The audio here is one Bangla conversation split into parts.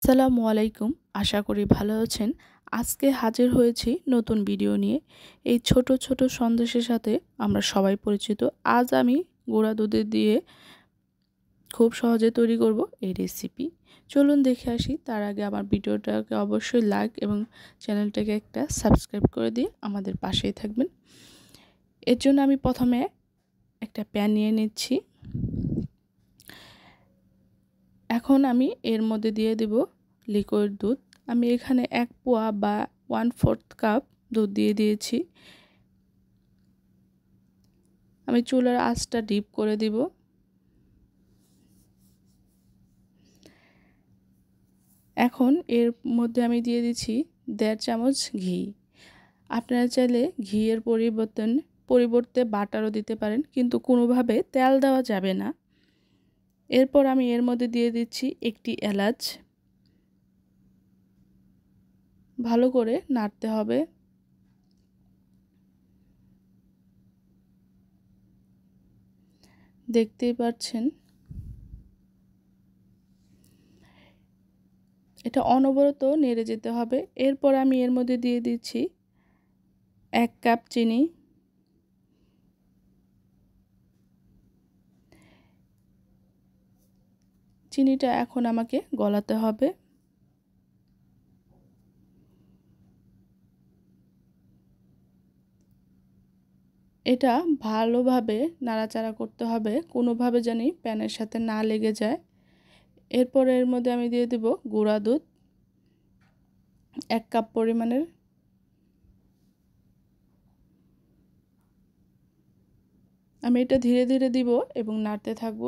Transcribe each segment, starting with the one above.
আসসালামু আলাইকুম। আশা করি ভালো আছেন। আজকে হাজির হয়েছি নতুন ভিডিও নিয়ে। এই ছোট ছোট সন্দেশের সাথে আমরা সবাই পরিচিত। আজ আমি গুঁড়া দুধ দিয়ে খুব সহজে তৈরি করব এই রেসিপি। চলুন দেখে আসি। তার আগে আমার ভিডিওটাকে অবশ্যই লাইক এবং চ্যানেলটাকে একটা সাবস্ক্রাইব করে দিয়ে আমাদের পাশেই থাকবেন। এর জন্য আমি প্রথমে একটা প্যান নিয়ে নিচ্ছি। এখন আমি এর মধ্যে দিয়ে দেব লিকুইড দুধ। আমি এখানে 1 পোয়া বা 1/4 কাপ দুধ দিয়ে দিয়েছি। আমি চুলার আঁচটা ডিপ করে দিব। এখন এর মধ্যে আমি দিয়ে দিচ্ছি 1.5 চামচ ঘি। আপনারা চাইলে ঘিয়ের পরিবর্তে বাটারও দিতে পারেন, কিন্তু কোনোভাবে তেল দেওয়া যাবে না। এরপর আমি এর মধ্যে দিয়ে দিচ্ছি একটি এলাচ। ভালো করে নাড়তে হবে। দেখতেই পাচ্ছেন এটা অনবরত নেড়ে যেতে হবে। এরপর আমি এর মধ্যে দিয়ে দিচ্ছি 1 কাপ চিনি। চিনিটা এখন আমাকে গলাতে হবে। এটা ভালোভাবে নাড়াচাড়া করতে হবে, কোনোভাবে জানি প্যানের সাথে না লেগে যায়। এরপর এর মধ্যে আমি দিয়ে দেব গুঁড়া দুধ 1 কাপ পরিমাণের। আমি এটা ধীরে ধীরে দিব এবং নাড়তে থাকব।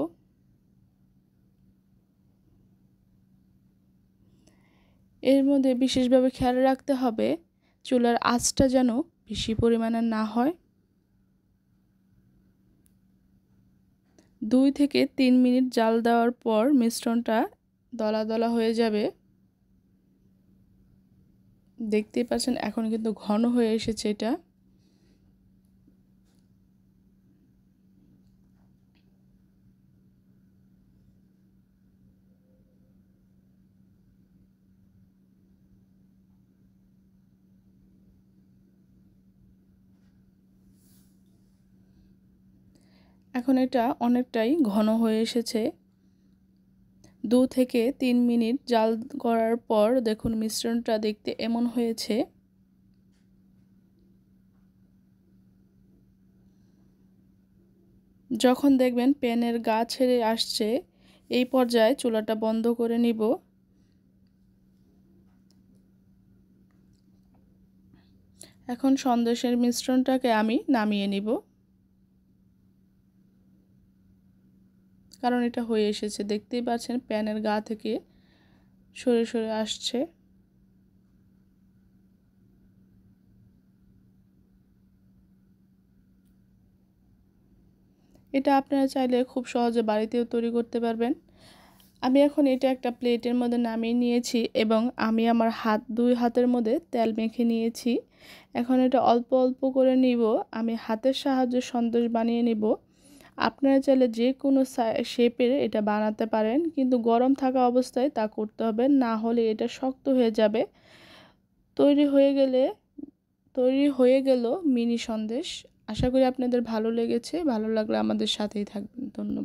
এর মধ্যে বিশেষভাবে খেয়াল রাখতে হবে চুলার আঁচটা যেন বেশি পরিমাণে না হয়। 2 থেকে 3 মিনিট জাল দেওয়ার পর মিশ্রণটা দলা দলা হয়ে যাবে। দেখতেই পাচ্ছেন এখন কিন্তু ঘন হয়ে এসেছে এটা। এখন এটা অনেকটাই ঘন হয়ে এসেছে। 2 থেকে 3 মিনিট জাল করার পর দেখুন মিশ্রণটা দেখতে এমন হয়েছে। যখন দেখবেন প্যানের গা ছেড়ে আসছে, এই পর্যায়ে চুলাটা বন্ধ করে নিব। এখন সন্দেশের মিশ্রণটাকে আমি নামিয়ে নিব, কারণ এটা হয়ে এসেছে। দেখতেই পাচ্ছেন প্যানের গা থেকে সরে সরে আসছে। এটা আপনারা চাইলে খুব সহজে বাড়িতেও তৈরি করতে পারবেন। আমি এখন এটা একটা প্লেটের মধ্যে নামিয়ে নিয়েছি এবং আমি আমার দুই হাতের মধ্যে তেল মেখে নিয়েছি। এখন এটা অল্প অল্প করে নিব। আমি হাতের সাহায্যে সন্দেশ বানিয়ে নিব। আপনারা চাইলে যে কোনো শেপের এটা বানাতে পারেন, কিন্তু গরম থাকা অবস্থায় তা করতে হবে, না হলে এটা শক্ত হয়ে যাবে। তৈরি হয়ে গেল মিনি সন্দেশ। আশা করি আপনাদের ভালো লেগেছে। ভালো লাগলে আমাদের সাথেই থাকবেন। ধন্যবাদ।